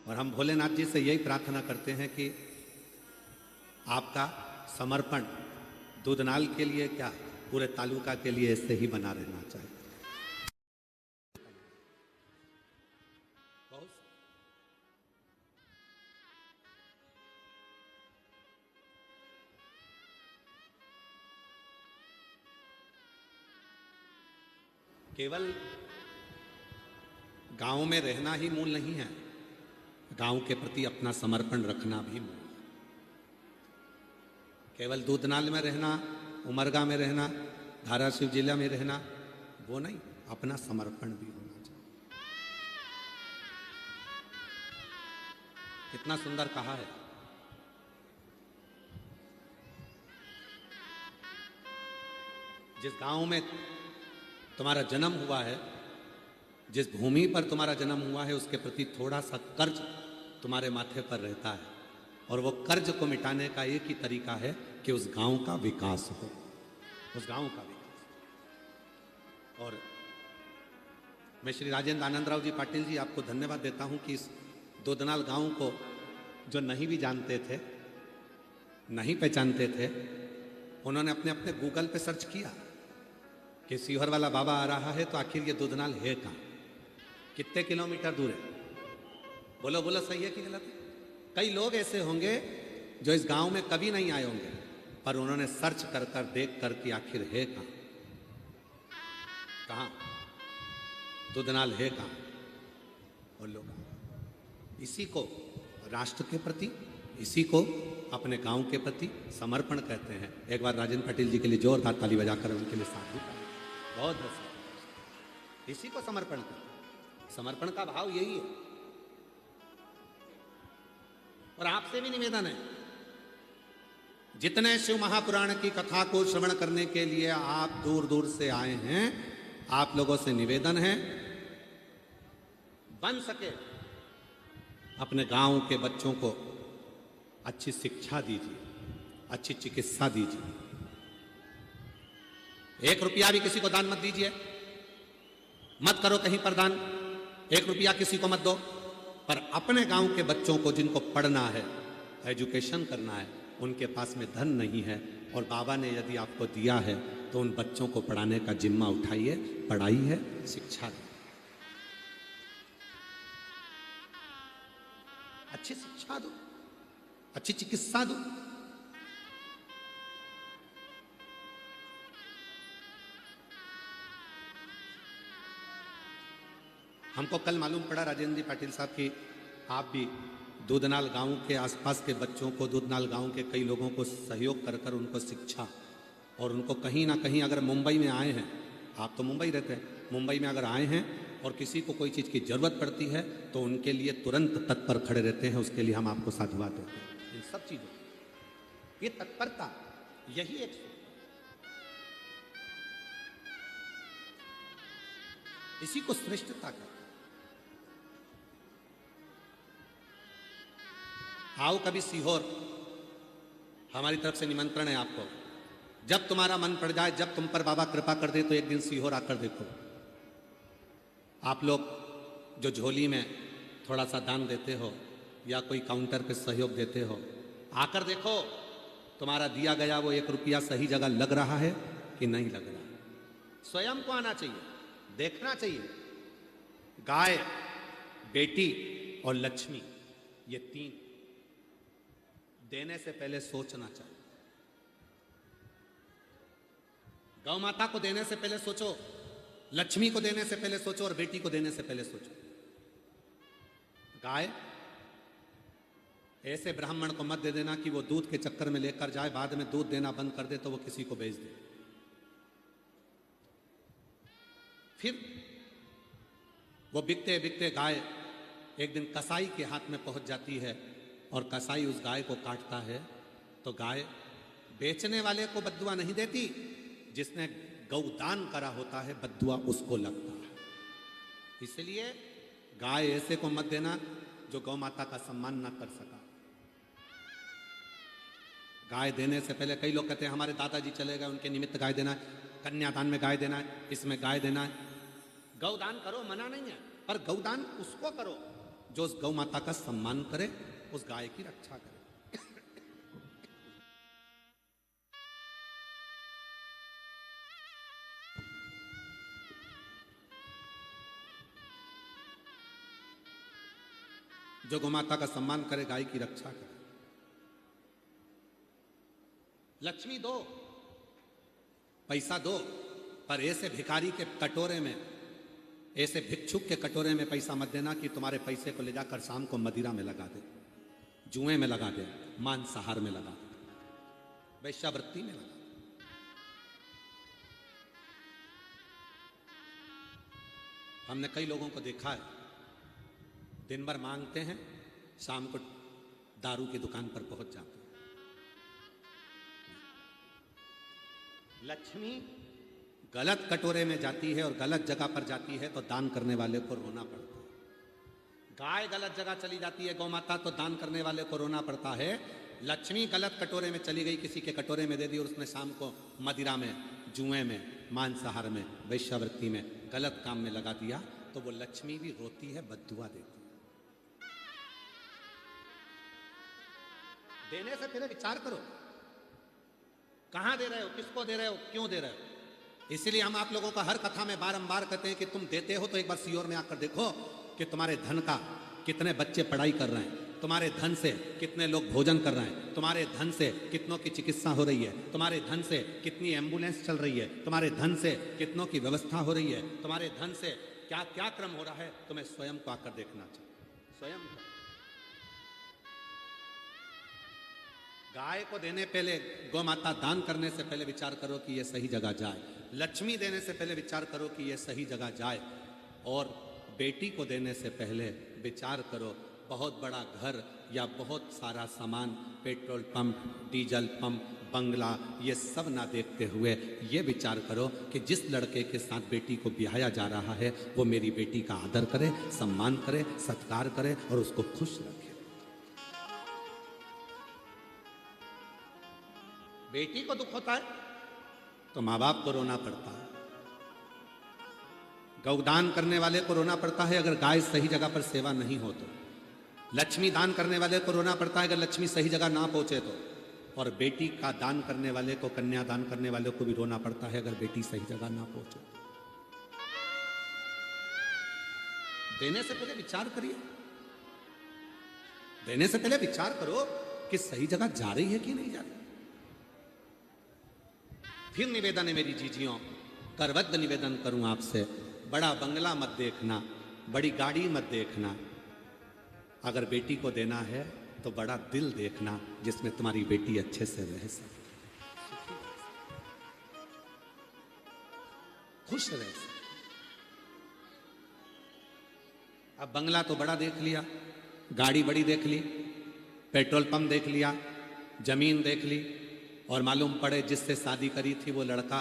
और हम भोलेनाथ जी से यही प्रार्थना करते हैं कि आपका समर्पण दूधनाल के लिए क्या पूरे तालुका के लिए ऐसे ही बना रहना चाहिए। केवल गांव में रहना ही मूल नहीं है, गांव के प्रति अपना समर्पण रखना भी मूल है। केवल दूधनाल में रहना, उमरगा में रहना, धाराशिव जिला में रहना वो नहीं, अपना समर्पण भी होना चाहिए। कितना सुंदर कहा है। जिस गांव में तुम्हारा जन्म हुआ है, जिस भूमि पर तुम्हारा जन्म हुआ है, उसके प्रति थोड़ा सा कर्ज तुम्हारे माथे पर रहता है, और वो कर्ज को मिटाने का एक ही तरीका है कि उस गांव का विकास हो, उस गांव का विकास। और मैं श्री राजेंद्र आनंदराव जी पाटिल जी आपको धन्यवाद देता हूं कि इस दूधनाल गांव को जो नहीं भी जानते थे, नहीं पहचानते थे, उन्होंने अपने अपने गूगल पे सर्च किया कि सीहोर वाला बाबा आ रहा है तो आखिर ये दूधनाल है कहाँ, कितने किलोमीटर दूर है। बोलो बोलो, सही है कि गलत है? कई लोग ऐसे होंगे जो इस गांव में कभी नहीं आए होंगे, पर उन्होंने सर्च कर कर देख कर कि आखिर है कहाँ, कहाँ दूधनाल है कहाँ। और लोग इसी को राष्ट्र के प्रति, इसी को अपने गांव के प्रति समर्पण कहते हैं। एक बार राजेंद्र पाटिल जी के लिए जोरदार ताली बजाकर उनके लिए साधु बहुत बहुत इसी को समर्पण करते हैं। समर्पण का भाव यही है। और आपसे भी निवेदन है, जितने शिव महापुराण की कथा को श्रवण करने के लिए आप दूर दूर से आए हैं, आप लोगों से निवेदन है, बन सके अपने गांव के बच्चों को अच्छी शिक्षा दीजिए, अच्छी चिकित्सा दीजिए। 1 रुपया भी किसी को दान मत दीजिए, मत करो कहीं पर दान, 1 रुपया किसी को मत दो, पर अपने गांव के बच्चों को जिनको पढ़ना है, एजुकेशन करना है, उनके पास में धन नहीं है और बाबा ने यदि आपको दिया है तो उन बच्चों को पढ़ाने का जिम्मा उठाइए। पढ़ाई है, शिक्षा है, अच्छी शिक्षा दो, अच्छी चिकित्सा दो। हमको कल मालूम पड़ा राजेंद्र जी पाटिल साहब कि आप भी दूधनाल गांव के आसपास के बच्चों को, दूधनाल गांव के कई लोगों को सहयोग कर कर उनको शिक्षा, और उनको कहीं ना कहीं अगर मुंबई में आए हैं, आप तो मुंबई रहते हैं, मुंबई में अगर आए हैं और किसी को कोई चीज़ की ज़रूरत पड़ती है तो उनके लिए तुरंत तत्पर खड़े रहते हैं। उसके लिए हम आपको साधुवाद देते हैं। इन सब चीज़ों, ये तत्परता, यही एक इसी को श्रेष्ठता का। आओ कभी सीहोर, हमारी तरफ से निमंत्रण है आपको। जब तुम्हारा मन पड़ जाए, जब तुम पर बाबा कृपा कर दे, तो एक दिन सीहोर आकर देखो। आप लोग जो झोली में थोड़ा सा दान देते हो या कोई काउंटर पे सहयोग देते हो, आकर देखो तुम्हारा दिया गया वो 1 रुपया सही जगह लग रहा है कि नहीं लग रहा है। स्वयं को आना चाहिए, देखना चाहिए। गाय, बेटी और लक्ष्मी, ये 3 देने से पहले सोचना चाहिए। गौ माता को देने से पहले सोचो, लक्ष्मी को देने से पहले सोचो, और बेटी को देने से पहले सोचो। गाय, ऐसे ब्राह्मण को मत दे देना कि वो दूध के चक्कर में लेकर जाए, बाद में दूध देना बंद कर दे तो वो किसी को बेच दे। फिर वो बिकते बिकते गाय एक दिन कसाई के हाथ में पहुंच जाती है, और कसाई उस गाय को काटता है, तो गाय बेचने वाले को बद्दुआ नहीं देती, जिसने गौदान करा होता है बद्दुआ उसको लगता है। इसलिए गाय ऐसे को मत देना जो गौ माता का सम्मान ना कर सका। गाय देने से पहले कई लोग कहते हैं हमारे दादाजी चले गए, उनके निमित्त गाय देना है, कन्यादान में गाय देना है, इसमें गाय देना है। गौदान करो, मना नहीं है, पर गौदान उसको करो जो उस गौ माता का सम्मान करे, उस गाय की रक्षा करे। जो गौ माता का सम्मान करे, गाय की रक्षा करे। लक्ष्मी दो, पैसा दो, पर ऐसे भिखारी के कटोरे में, ऐसे भिक्षुक के कटोरे में पैसा मत देना कि तुम्हारे पैसे को ले जाकर शाम को मदिरा में लगा दे, जुए में लगा दे, मांसाहार में लगा दे, वैश्यावृत्ति में लगा दे। हमने कई लोगों को देखा है, दिन भर मांगते हैं, शाम को दारू की दुकान पर पहुंच जाते हैं। लक्ष्मी गलत कटोरे में जाती है और गलत जगह पर जाती है तो दान करने वाले को रोना पड़ता है। गाय गलत जगह चली जाती है, गौ माता, तो दान करने वाले को रोना पड़ता है। लक्ष्मी गलत कटोरे में चली गई, किसी के कटोरे में दे दी और उसने शाम को मदिरा में, जुए में, मांसाहार में, वैश्यावृत्ति में, गलत काम में लगा दिया, तो वो लक्ष्मी भी रोती है, बद्दुआ देती है। देने से पहले विचार करो, कहां दे रहे हो, किसको दे रहे हो, क्यों दे रहे हो। इसीलिए हम आप लोगों का हर कथा में बारंबार कहते हैं कि तुम देते हो तो एक बार सीओर में आकर देखो कि तुम्हारे धन का कितने बच्चे पढ़ाई कर रहे हैं, तुम्हारे धन से कितने लोग भोजन कर रहे हैं, तुम्हारे धन से कितनों की चिकित्सा हो रही है, तुम्हारे धन से कितनी एम्बुलेंस चल रही है, तुम्हारे धन से कितनों की व्यवस्था हो रही है, तुम्हारे धन से क्या क्या क्रम हो रहा है। तुम्हें स्वयं को आकर देखना चाहिए, स्वयं को। गाय को देने पहले, गौ माता दान करने से पहले विचार करो कि यह सही जगह जाए। लक्ष्मी देने से पहले विचार करो कि यह सही जगह जाए। और बेटी को देने से पहले विचार करो, बहुत बड़ा घर या बहुत सारा सामान, पेट्रोल पंप, डीजल पंप, बंगला, ये सब ना देखते हुए ये विचार करो कि जिस लड़के के साथ बेटी को ब्याया जा रहा है वो मेरी बेटी का आदर करे, सम्मान करे, सत्कार करे और उसको खुश रखे। बेटी को दुख होता है तो माँ बाप को रोना पड़ता है, गौदान करने वाले को रोना पड़ता है अगर गाय सही जगह पर सेवा नहीं हो तो, लक्ष्मी दान करने वाले को रोना पड़ता है अगर लक्ष्मी सही जगह ना पहुंचे तो, और बेटी का दान करने वाले को, कन्या दान करने वाले को भी रोना पड़ता है अगर बेटी सही जगह ना पहुंचे तो। देने से पहले विचार करिए, देने से पहले विचार करो कि सही जगह जा रही है कि नहीं जा रही। फिर निवेदन है मेरी जीजियों, करवद्ध निवेदन करूं आपसे, बड़ा बंगला मत देखना, बड़ी गाड़ी मत देखना। अगर बेटी को देना है तो बड़ा दिल देखना जिसमें तुम्हारी बेटी अच्छे से रह सके, खुश रह सके। अब बंगला तो बड़ा देख लिया, गाड़ी बड़ी देख ली, पेट्रोल पंप देख लिया, जमीन देख ली, और मालूम पड़े जिससे शादी करी थी वो लड़का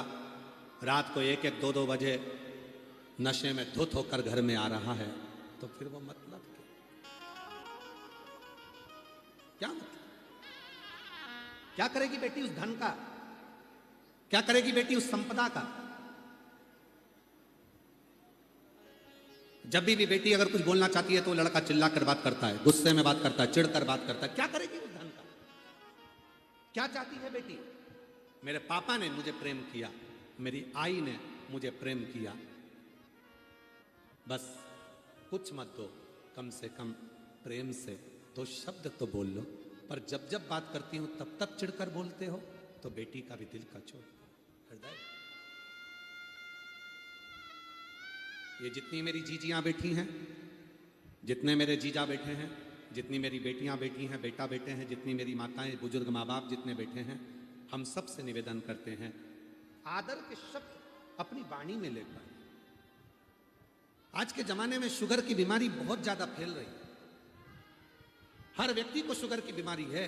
रात को 1-1, 2-2 बजे नशे में धुत होकर घर में आ रहा है, तो फिर वो मतलब क्या मतलब? क्या करेगी बेटी उस धन का, क्या करेगी बेटी उस संपदा का? जब भी बेटी अगर कुछ बोलना चाहती है तो लड़का चिल्ला कर बात करता है, गुस्से में बात करता है, चिढ़कर बात करता है। क्या करेगी उस धन का? क्या चाहती है बेटी? मेरे पापा ने मुझे प्रेम किया, मेरी आई ने मुझे प्रेम किया, बस कुछ मत दो, कम से कम प्रेम से दो शब्द तो बोल लो। पर जब जब बात करती हूं तब तब चिढ़कर बोलते हो तो बेटी का भी दिल का छोड़ हृदय। ये जितनी मेरी जीजियां बैठी हैं, जितने मेरे जीजा बैठे हैं, जितनी मेरी बेटियां बैठी हैं, बेटा बेटे हैं, जितनी मेरी माताएं, बुजुर्ग माँ बाप जितने बैठे हैं, हम सब से निवेदन करते हैं, आदर के शब्द अपनी वाणी में लेकर। आज के जमाने में शुगर की बीमारी बहुत ज्यादा फैल रही है, हर व्यक्ति को शुगर की बीमारी है।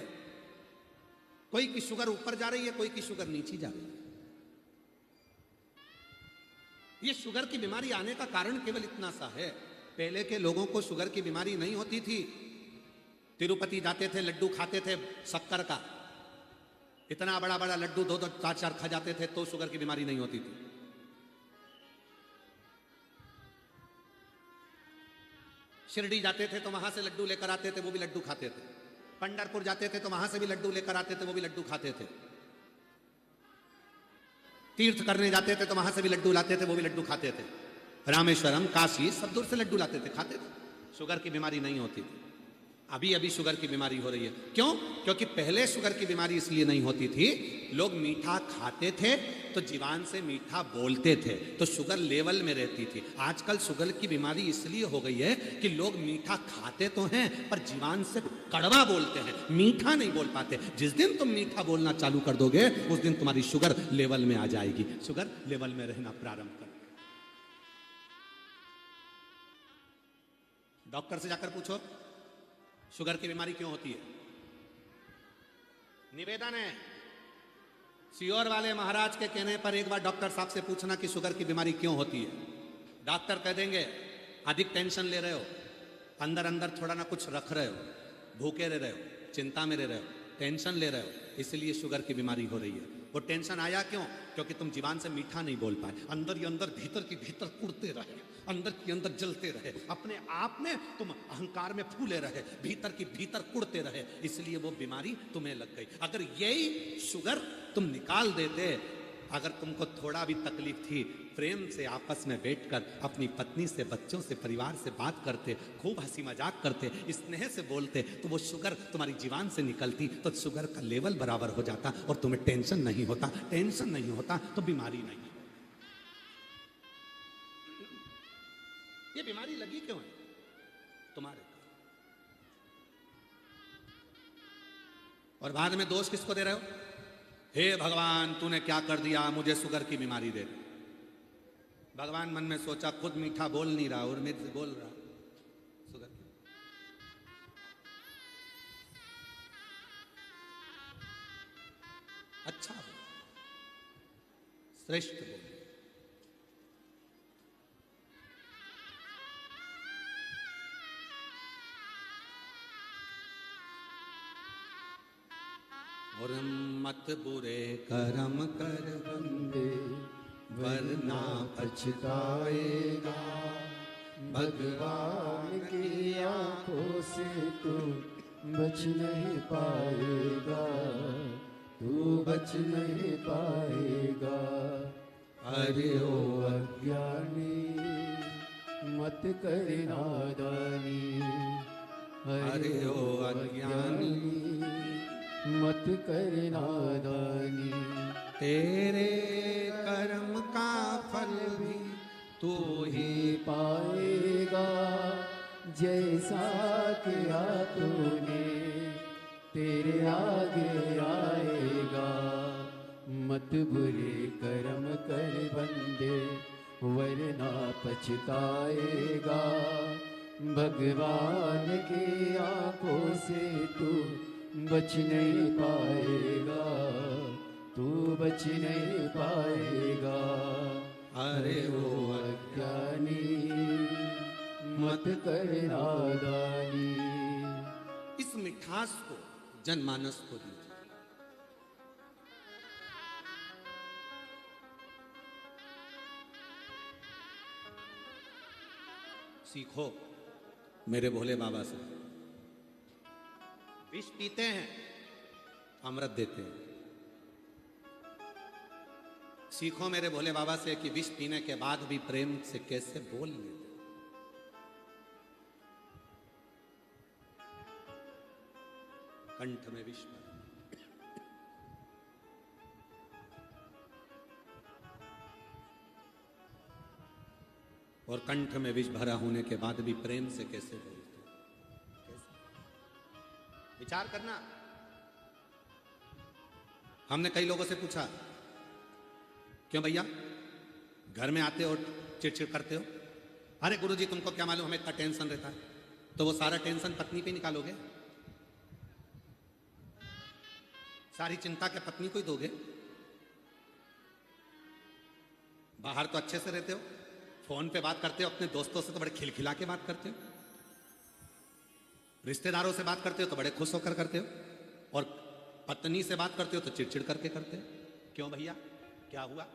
कोई की शुगर ऊपर जा रही है, कोई की शुगर नीचे जा रही है। ये शुगर की बीमारी आने का कारण केवल इतना सा है, पहले के लोगों को शुगर की बीमारी नहीं होती थी। तिरुपति जाते थे, लड्डू खाते थे शक्कर का, इतना बड़ा बड़ा लड्डू 2-2, 4-4 खा जाते थे तो शुगर की बीमारी नहीं होती थी। शिरडी जाते थे तो वहां से लड्डू लेकर आते थे, वो भी लड्डू खाते थे। पंढरपुर जाते थे तो वहां से भी लड्डू लेकर आते थे, वो भी लड्डू खाते थे। तीर्थ करने जाते थे तो वहां से भी लड्डू लाते थे, वो भी लड्डू खाते थे। रामेश्वरम, काशी, सब दूर से लड्डू लाते थे, खाते थे। शुगर की बीमारी नहीं होती थी। अभी अभी शुगर की बीमारी हो रही है। क्यों? क्योंकि पहले शुगर की बीमारी इसलिए नहीं होती थी, लोग मीठा खाते थे तो जीवान से मीठा बोलते थे, तो शुगर लेवल में रहती थी। आजकल शुगर की बीमारी इसलिए हो गई है कि लोग मीठा खाते तो हैं पर जीवान से कड़वा बोलते हैं, मीठा नहीं बोल पाते। जिस दिन तुम मीठा बोलना चालू कर दोगे उस दिन तुम्हारी शुगर लेवल में आ जाएगी। शुगर लेवल में रहना प्रारंभ कर। डॉक्टर से जाकर पूछो शुगर की बीमारी क्यों होती है। निवेदन है, सीहोर वाले महाराज के कहने पर एक बार डॉक्टर साहब से पूछना कि शुगर की बीमारी क्यों होती है। डॉक्टर कह देंगे अधिक टेंशन ले रहे हो, अंदर अंदर थोड़ा ना कुछ रख रहे हो, भूखे रह रहे हो, चिंता में रह रहे हो, टेंशन ले रहे हो, इसलिए शुगर की बीमारी हो रही है। वो टेंशन आया क्यों? क्योंकि तुम जीवान से मीठा नहीं बोल पाए, अंदर ही अंदर भीतर की भीतर कुड़ते रहे, अंदर की अंदर जलते रहे, अपने आप में तुम अहंकार में फूले रहे, भीतर की भीतर कुड़ते रहे, इसलिए वो बीमारी तुम्हें लग गई। अगर यही शुगर तुम निकाल देते, अगर तुमको थोड़ा भी तकलीफ थी, प्रेम से आपस में बैठकर अपनी पत्नी से, बच्चों से, परिवार से बात करते, खूब हंसी मजाक करते, स्नेह से बोलते, तो वो शुगर तुम्हारी जीवान से निकलती तो शुगर का लेवल बराबर हो जाता और तुम्हें टेंशन नहीं होता। टेंशन नहीं होता तो बीमारी नहीं। ये बीमारी लगी क्यों है तुम्हारे? और बाद में दोष किसको दे रहे हो? हे भगवान तूने क्या कर दिया, मुझे शुगर की बीमारी दे दी। भगवान मन में सोचा खुद मीठा बोल नहीं रहा और मेरे से बोल रहा शुगर की। अच्छा बोल, श्रेष्ठ बोल। और मत बुरे कर्म कर बंदे वरना पछताएगा, भगवान की आंखों से तू बच नहीं पाएगा, तू बच नहीं पाएगा। अरे ओ अज्ञानी मत कर नादानी, अरे ओ अज्ञानी मत कर नादानी। तेरे कर्म का फल भी तू ही पाएगा, जैसा किया तूने तेरे आगे आएगा। मत बुरे कर्म कर बंदे वरना पछताएगा, भगवान की आंखों से तू बच नहीं पाएगा, तू बच नहीं पाएगा। अरे वो अज्ञानी मत कर नादानी। इस मिठास को जनमानस को दीजिए। सीखो मेरे भोले बाबा से। विष पीते हैं, अमृत देते हैं। सीखो मेरे भोले बाबा से कि विष पीने के बाद भी प्रेम से कैसे बोल लेते। कंठ में विष और कंठ में विष भरा होने के बाद भी प्रेम से कैसे बोलते। कैसे? विचार करना। हमने कई लोगों से पूछा क्यों भैया घर में आते हो चिड़चिड़ करते हो? अरे गुरुजी तुमको क्या मालूम हमें इतना टेंशन रहता है। तो वो सारा टेंशन पत्नी पे निकालोगे? सारी चिंता क्या पत्नी को ही दोगे? बाहर तो अच्छे से रहते हो, फोन पे बात करते हो, अपने दोस्तों से तो बड़े खिलखिला के बात करते हो, रिश्तेदारों से बात करते हो तो बड़े खुश होकर करते हो, और पत्नी से बात करते हो तो चिड़चिड़ करके करते हो। क्यों भैया क्या हुआ?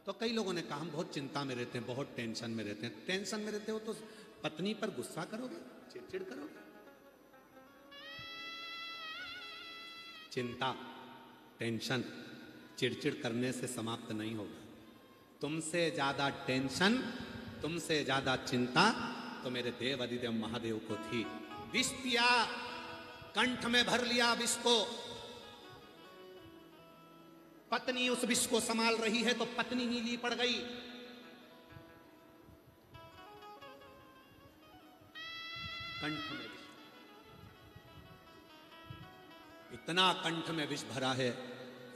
तो कई लोगों ने कहा हम बहुत चिंता में रहते हैं, बहुत टेंशन में रहते हैं। टेंशन में रहते हो तो पत्नी पर गुस्सा करोगे, चिड़चिड़ करोगे। चिंता, टेंशन चिड़चिड़ करने से समाप्त नहीं होगा। तुमसे ज्यादा टेंशन, तुमसे ज्यादा चिंता तो मेरे देव अधिदेव महादेव को थी। विष पिया, कंठ में भर लिया विष को। पत्नी उस विष को संभाल रही है तो पत्नी नीली पड़ गई। कंठ में विष, इतना कंठ में विष भरा है,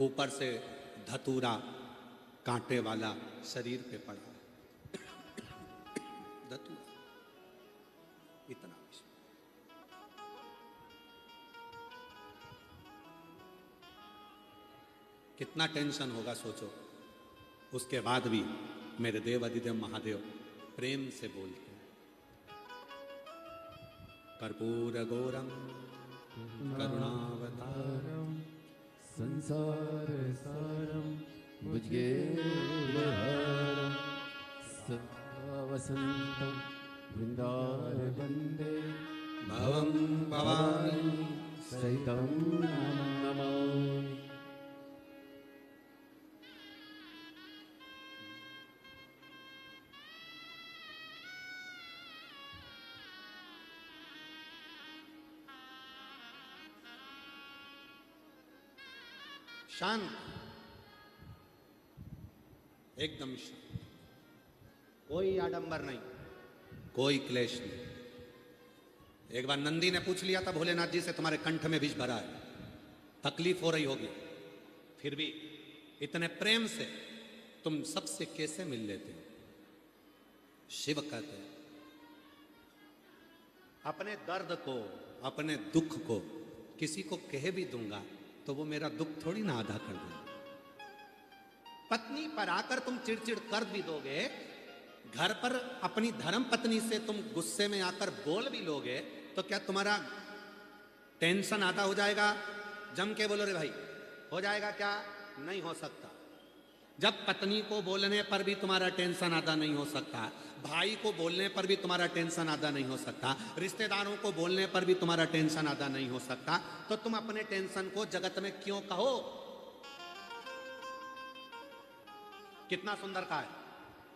ऊपर से धतूरा कांटे वाला शरीर पे पड़ा है। धतूरा, इतना विष। कितना टेंशन होगा सोचो। उसके बाद भी मेरे देव अधिदेव महादेव प्रेम से बोलते हैं, कर्पूर गौरम करुणावतारम संसार सारम भुजगेन्द्रहारम सदा वसंतम वृंदार वंदे भवं भवानी सहितं नमामि। शांत, एकदम शांत, कोई आडंबर नहीं, कोई क्लेश नहीं। एक बार नंदी ने पूछ लिया था भोलेनाथ जी से, तुम्हारे कंठ में विष भरा है, तकलीफ हो रही होगी, फिर भी इतने प्रेम से तुम सबसे कैसे मिल लेते हो? शिव कहते हैं, अपने दर्द को, अपने दुख को किसी को कह भी दूंगा तो वो मेरा दुख थोड़ी ना आधा कर देगा। पत्नी पर आकर तुम चिड़चिड़ कर भी दोगे, घर पर अपनी धर्म पत्नी से तुम गुस्से में आकर बोल भी लोगे, तो क्या तुम्हारा टेंशन आधा हो जाएगा? जम के बोलो रे भाई, हो जाएगा क्या? नहीं हो सकता। जब पत्नी को बोलने पर भी तुम्हारा टेंशन आधा नहीं हो सकता, भाई को बोलने पर भी तुम्हारा टेंशन आधा नहीं हो सकता, रिश्तेदारों को बोलने पर भी तुम्हारा टेंशन आधा नहीं हो सकता, तो तुम अपने टेंशन को जगत में क्यों कहो? कितना सुंदर कहा है।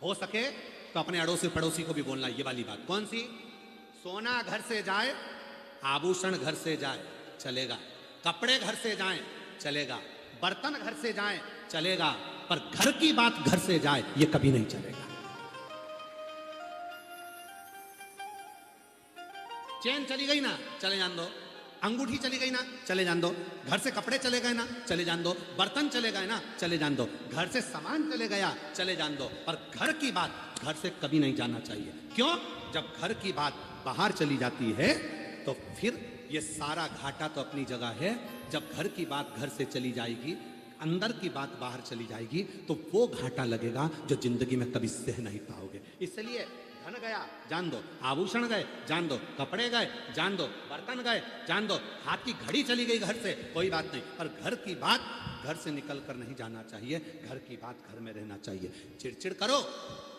हो सके तो अपने अड़ोसी पड़ोसी को भी बोलना ये वाली बात। कौन सी? सोना घर से जाए, आभूषण घर से जाए, चलेगा। कपड़े घर से जाएं, चलेगा। बर्तन घर से जाएं, चलेगा। पर घर की बात घर से जाए, ये कभी नहीं चलेगा। चेन चली गई ना, चले जान दो। अंगूठी चली गई ना, चले जान दो। घर से कपड़े चले गए ना, चले जान दो। बर्तन चले गए ना, चले जान दो। घर से सामान चले गया, चले जान दो। पर घर की बात घर से कभी नहीं जाना चाहिए। क्यों? जब घर की बात बाहर चली जाती है तो फिर ये सारा घाटा तो अपनी जगह है। जब घर की बात घर से चली जाएगी, अंदर की बात बाहर चली जाएगी, तो वो घाटा लगेगा जो जिंदगी में कभी सह नहीं पाओगे। इसलिए धन गया जान दो, आभूषण गए जान दो, कपड़े गए जान दो, बर्तन गए जान दो, हाथ की घड़ी चली गई घर से, कोई बात नहीं। पर घर की बात घर से निकल कर नहीं जाना चाहिए। घर की बात घर में रहना चाहिए। चिड़चिड़ करो,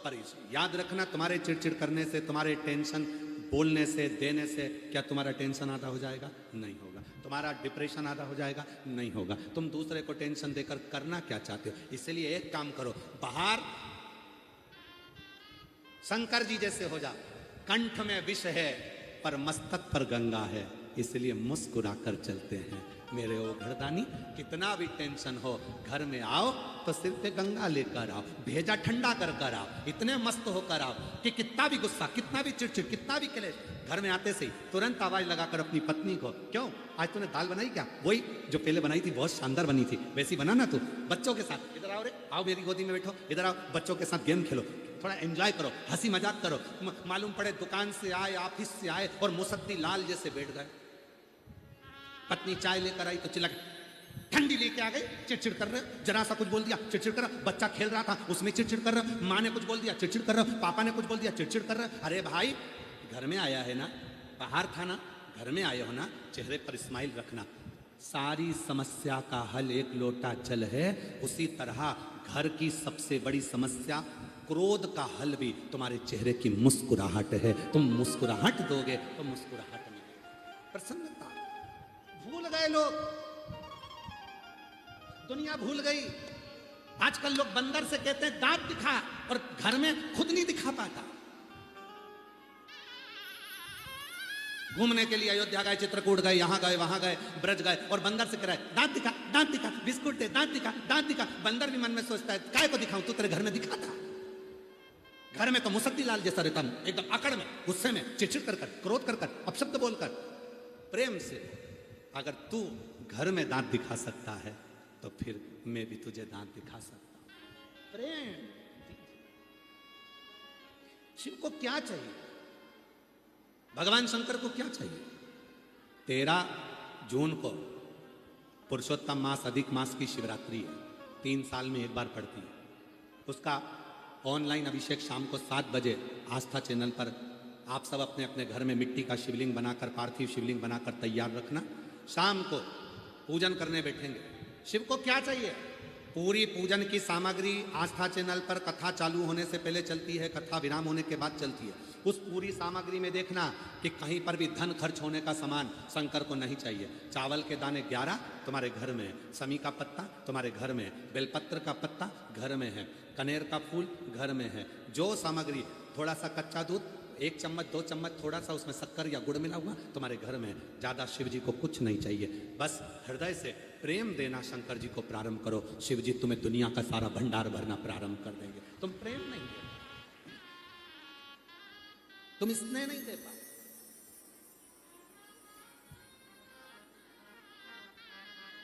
पर याद रखना, तुम्हारे चिड़चिड़ करने से, तुम्हारे टेंशन बोलने से, देने से क्या तुम्हारा टेंशन आधा हो जाएगा? नहीं होगा। तुम्हारा डिप्रेशन आधा हो जाएगा? नहीं होगा। तुम दूसरे को टेंशन देकर करना क्या चाहते हो? इसलिए एक काम करो, बाहर शंकर जी जैसे हो जा। कंठ में विष है पर मस्तक पर गंगा है, इसलिए मुस्कुरा कर चलते हैं। मेरे ओ घरदानी, कितना भी टेंशन हो, घर में आओ तो सिर पे गंगा लेकर आओ, भेजा ठंडा कर कर आओ, इतने मस्त होकर आओ कि कितना भी गुस्सा, कितना भी चिड़चिड़, कितना भी क्लेश, घर में आते से ही तुरंत आवाज लगाकर अपनी पत्नी को, क्यों आज तूने दाल बनाई क्या? वही जो पहले बनाई थी, बहुत शानदार बनी थी, वैसी बना ना तू। बच्चों के साथ इधर आओ रे, आओ मेरी गोदी में बैठो, इधर आओ, बच्चों के साथ गेम खेलो, थोड़ा एंजॉय करो, हंसी मजाक करो। मालूम पड़े दुकान से आए, ऑफिस से आए और मुसद्दी लाल जैसे बैठ गए। पत्नी चाय लेकर आई तो चिल्ला, ठंडी लेके आ गई, चिड़चिड़ कर रहे, जरा सा कुछ बोल दिया चिड़चिड़ कर रहा, बच्चा खेल रहा था उसमें चिड़चिड़ कर रहा, माँ ने कुछ बोल दिया चिड़चिड़ कर रहा, पापा ने कुछ बोल दिया चिड़चिड़ कर रहा। अरे भाई, घर में आया है ना, बाहर था ना, घर में आए हो ना, चेहरे पर स्माइल रखना। सारी समस्या का हल एक लोटा जल है। उसी तरह घर की सबसे बड़ी समस्या क्रोध का हल भी तुम्हारे चेहरे की मुस्कुराहट है। तुम मुस्कुराहट दोगे तो मुस्कुराहट मिलेगी, प्रसन्नता। भूल गए लोग, दुनिया भूल गई। आजकल लोग बंदर से कहते हैं दांत दिखा, और घर में खुद नहीं दिखा पाता। घूमने के लिए अयोध्या गए, चित्रकूट गए, यहां गए, वहां गए, ब्रज गए, और बंदर से कह रहा है दांत दिखा, बिस्कुट दे, दांत दिखा। बंदर भी मन में सोचता है काय को दिखाऊं, तू तेरे घर में दिखा था। घर में तो मुसद्दी लाल जैसा रहता हूं, एकदम अकड़ में, गुस्से में, चिड़चिड़ कर, क्रोध कर, अपशब्द बोलकर। प्रेम से अगर तू घर में दांत दिखा सकता है तो फिर मैं भी तुझे दांत दिखा सकता हूं। प्रेम। शिव को क्या चाहिए, भगवान शंकर को क्या चाहिए? 13 जून को पुरुषोत्तम मास अधिक मास की शिवरात्रि है, 3 साल में एक बार पड़ती है। उसका ऑनलाइन अभिषेक शाम को 7 बजे आस्था चैनल पर आप सब अपने अपने घर में मिट्टी का शिवलिंग बनाकर, पार्थिव शिवलिंग बनाकर तैयार रखना। शाम को पूजन करने बैठेंगे। शिव को क्या चाहिए? पूरी पूजन की सामग्री आस्था चैनल पर कथा चालू होने से पहले चलती है, कथा विराम होने के बाद चलती है। उस पूरी सामग्री में देखना कि कहीं पर भी धन खर्च होने का सामान शंकर को नहीं चाहिए। चावल के दाने 11 तुम्हारे घर में है, समी का पत्ता तुम्हारे घर में है, बेलपत्र का पत्ता घर में है, कनेर का फूल घर में है। जो सामग्री, थोड़ा सा कच्चा दूध, 1 चम्मच 2 चम्मच, थोड़ा सा उसमें शक्कर या गुड़ मिला हुआ तुम्हारे घर में है। ज़्यादा शिव जी को कुछ नहीं चाहिए, बस हृदय से प्रेम देना शंकर जी को प्रारंभ करो। शिव जी तुम्हें दुनिया का सारा भंडार भरना प्रारंभ कर देंगे। तुम प्रेम नहीं दे, तुम स्नेह नहीं दे पाए।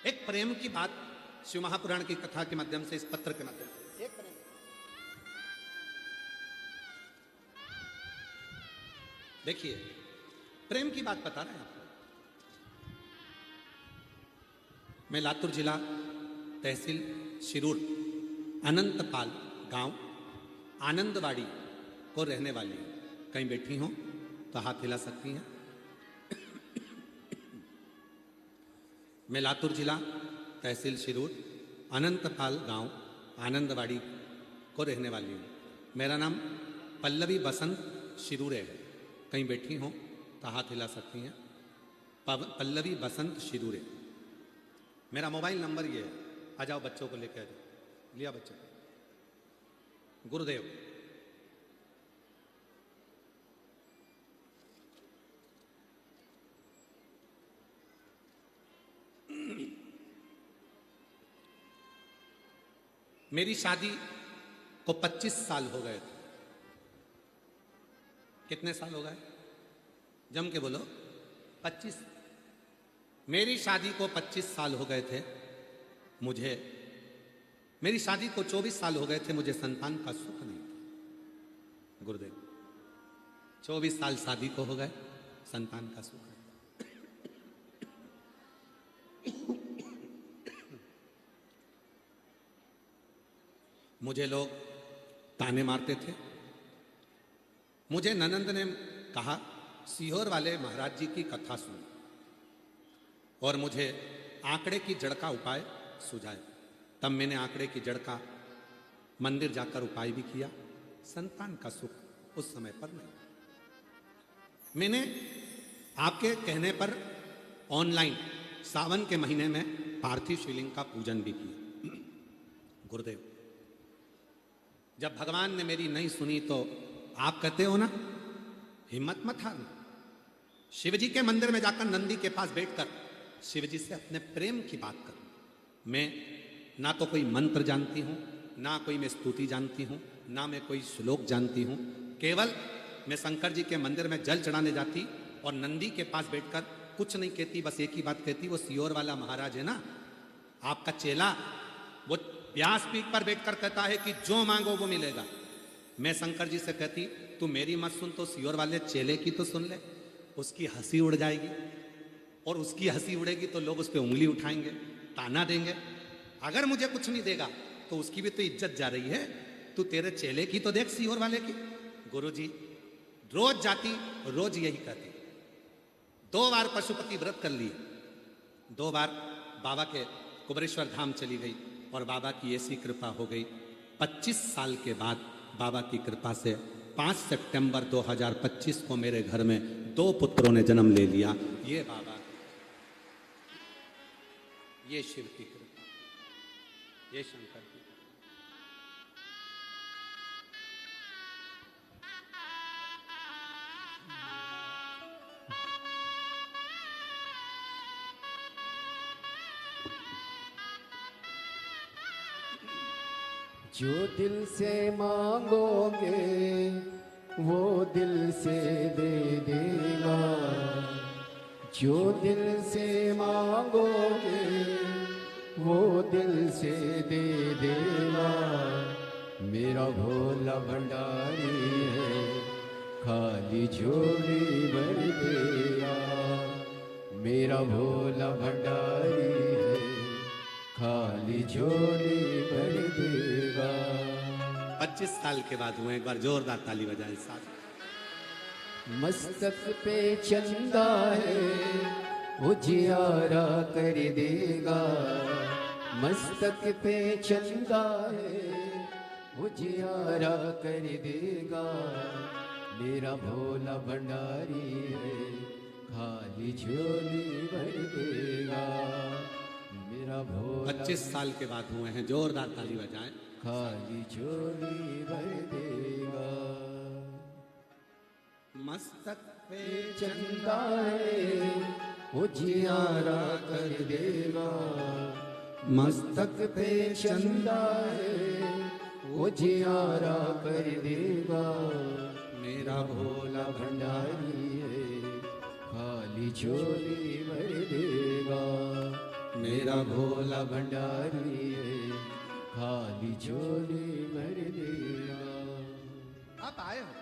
एक प्रेम की बात शिव महापुराण की कथा के माध्यम से, इस पत्र के माध्यम से, एक प्रेम। देखिए, प्रेम की बात बता रहे हैं आपको। मैं लातूर जिला तहसील शिरूर अनंतपाल गांव आनंदवाड़ी को रहने वाली हूं। कहीं बैठी हो तो हाथ हिला सकती हैं। मैं लातूर जिला तहसील शिरूर अनंतपाल गांव आनंदवाड़ी को रहने वाली हूँ। मेरा नाम पल्लवी बसंत शिरूरे है। कहीं बैठी हो तो हाथ हिला सकती हैं। पल्लवी बसंत शिरूरे। मेरा मोबाइल नंबर ये है। आ जाओ, बच्चों को लेकर आ जाओ। लिया बच्चों, गुरुदेव। मेरी शादी को 25 साल हो गए थे। कितने साल हो गए? जम के बोलो। 25। मेरी शादी को 25 साल हो गए थे। मेरी शादी को 24 साल हो गए थे। मुझे संतान का सुख नहीं था। गुरुदेव, 24 साल शादी को हो गए, संतान का सुख नहीं। मुझे लोग ताने मारते थे। मुझे ननंद ने कहा सीहोर वाले महाराज जी की कथा सुन, और मुझे आंकड़े की जड़ का उपाय सुझाए। तब मैंने आंकड़े की जड़ का मंदिर जाकर उपाय भी किया। संतान का सुख उस समय पर नहीं। मैंने आपके कहने पर ऑनलाइन सावन के महीने में पार्थिव शिवलिंग का पूजन भी किया। गुरुदेव, जब भगवान ने मेरी नहीं सुनी तो आप कहते हो ना, हिम्मत मत हारना। शिवजी के मंदिर में जाकर नंदी के पास बैठकर शिवजी से अपने प्रेम की बात करो। मैं ना तो कोई मंत्र जानती हूँ, ना कोई मैं स्तुति जानती हूँ, ना मैं कोई श्लोक जानती हूँ। केवल मैं शंकर जी के मंदिर में जल चढ़ाने जाती और नंदी के पास बैठकर कुछ नहीं कहती, बस एक ही बात कहती, वो सीहोर वाला महाराज है ना आपका चेला, वो व्यास पीठ पर बैठकर कहता है कि जो मांगो वो मिलेगा। मैं शंकर जी से कहती तू मेरी मत सुन, तो सीहोर वाले चेले की तो सुन ले। उसकी हंसी उड़ जाएगी, और उसकी हंसी उड़ेगी तो लोग उस पर उंगली उठाएंगे, ताना देंगे। अगर मुझे कुछ नहीं देगा तो उसकी भी तो इज्जत जा रही है। तू तेरे चेले की तो देख, सीहोर वाले की। गुरुजी रोज जाती, रोज यही कहती। 2 बार पशुपति व्रत कर लिए, 2 बार बाबा के कुबरेश्वर धाम चली गई, और बाबा की ऐसी कृपा हो गई 25 साल के बाद बाबा की कृपा से 5 सितंबर 2025 को मेरे घर में 2 पुत्रों ने जन्म ले लिया। ये बाबा, ये शिव की कृपा, ये शंकर की। जो दिल से मांगोगे वो दिल से दे देगा, जो दिल से मांगोगे वो दिल से दे देगा। मेरा भोला भंडारी है, खाली झोली भर देगा। मेरा भोला भंडारी है, खाली झोली भर देगा। 25 साल के बाद हुए, एक बार जोरदार ताली बजाएं साथ। मस्तक पे चंदा है उजियारा कर देगा। मस्तक पे चंदा है उजियारा कर देगा। मेरा भोला भंडारी है, खाली झोली भर देगा। मेरा भोला 25 साल के बाद हुए हैं, जोरदार ताली बजाएं। खाली झोली भर देगा। मस्तक पे चंदा है उजियारा कर देगा। मस्तक पे चंदा है उजियारा कर देगा। मेरा भोला भंडारी है, खाली झोली भर देगा। मेरा भोला भंडारी है, खाली झोली भर देगा। आप आए हो,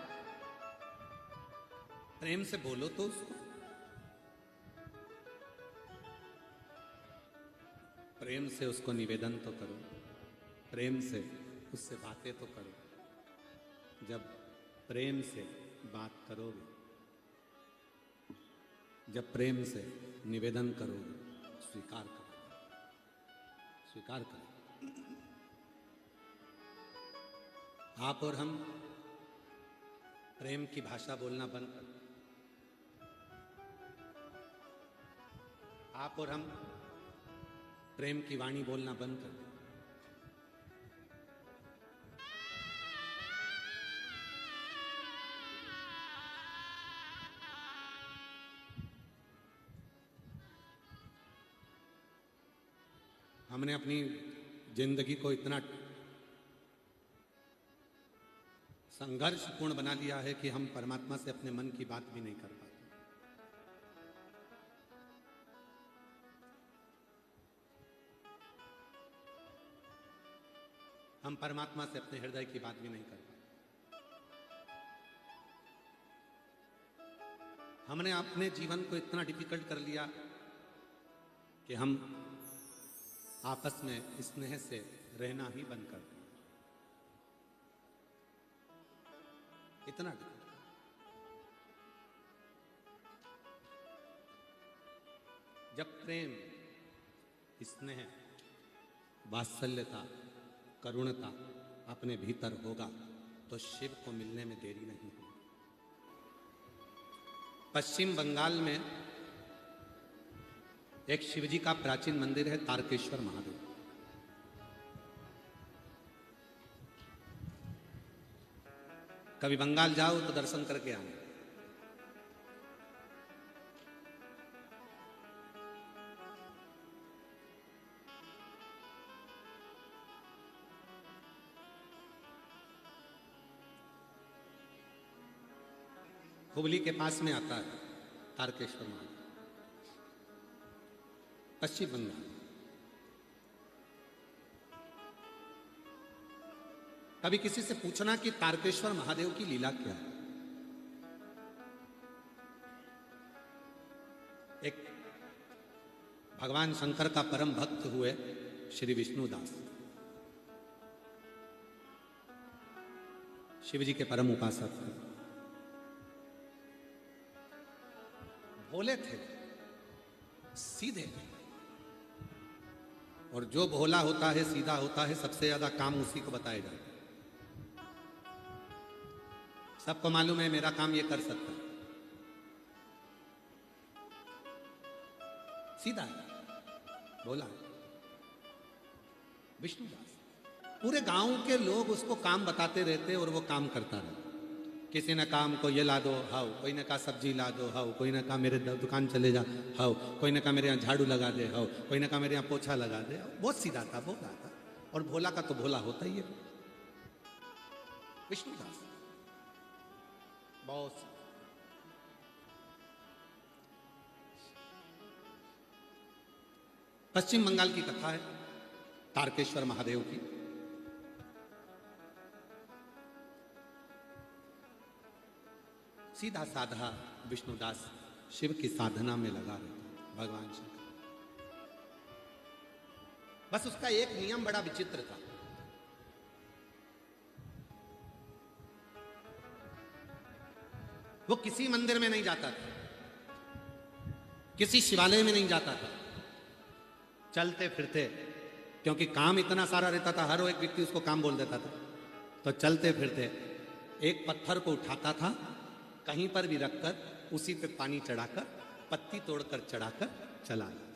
प्रेम से बोलो तो उसको, प्रेम से उसको निवेदन तो करो, प्रेम से उससे बातें तो करो। जब प्रेम से बात करोगे, जब प्रेम से निवेदन करोगे, स्वीकार करो, स्वीकार करो। आप और हम प्रेम की भाषा बोलना बंद कर, आप और हम प्रेम की वाणी बोलना बंद कर। हमने अपनी जिंदगी को इतना संघर्षपूर्ण बना लिया है कि हम परमात्मा से अपने मन की बात भी नहीं कर पाते। हम परमात्मा से अपने हृदय की बात भी नहीं कर पाते। हमने अपने जीवन को इतना डिफिकल्ट कर लिया कि हम आपस में स्नेह से रहना ही बंद कर दिया। इतना डिफिकल्ट। जब प्रेम, स्नेह, वात्सल्यता, करुणता अपने भीतर होगा तो शिव को मिलने में देरी नहीं होगी। पश्चिम बंगाल में एक शिवजी का प्राचीन मंदिर है, तारकेश्वर महादेव। कभी बंगाल जाओ तो दर्शन करके आना। हुबली के पास में आता है तारकेश्वर महादेव, पश्चिम बंगाल। कभी किसी से पूछना कि तारकेश्वर महादेव की लीला क्या है। एक भगवान शंकर का परम भक्त हुए श्री विष्णुदास, शिवजी के परम उपासक थे, भोले थे, सीधे। और जो भोला होता है, सीधा होता है, सबसे ज्यादा काम उसी को बताया जाता है। सबको मालूम है मेरा काम ये कर सकता है, सीधा बोला विष्णुदास। पूरे गांव के लोग उसको काम बताते रहते और वो काम करता रहा। किसी ने काम को ये ला दो, हाउ, कोई ने कहा सब्जी ला दो, हाउ, कोई ने कहा मेरे दुकान चले जा, हाउ, कोई ने कहा मेरे यहाँ झाड़ू लगा दे, हाउ, कोई ने कहा मेरे यहाँ पोछा लगा दे। बहुत सीधा था, भोला था, और भोला का तो भोला होता ही है विष्णुदास, बहुत सीधा। पश्चिम बंगाल की कथा है तारकेश्वर महादेव की। सीधा साधा विष्णुदास शिव की साधना में लगा रहता भगवान शंकर। बस उसका एक नियम बड़ा विचित्र था। वो किसी मंदिर में नहीं जाता था, किसी शिवालय में नहीं जाता था, चलते फिरते, क्योंकि काम इतना सारा रहता था, हर एक व्यक्ति उसको काम बोल देता था, तो चलते फिरते एक पत्थर को उठाता था, कहीं पर भी रखकर उसी पे पानी चढ़ाकर, पत्ती तोड़कर चढ़ाकर चला आया।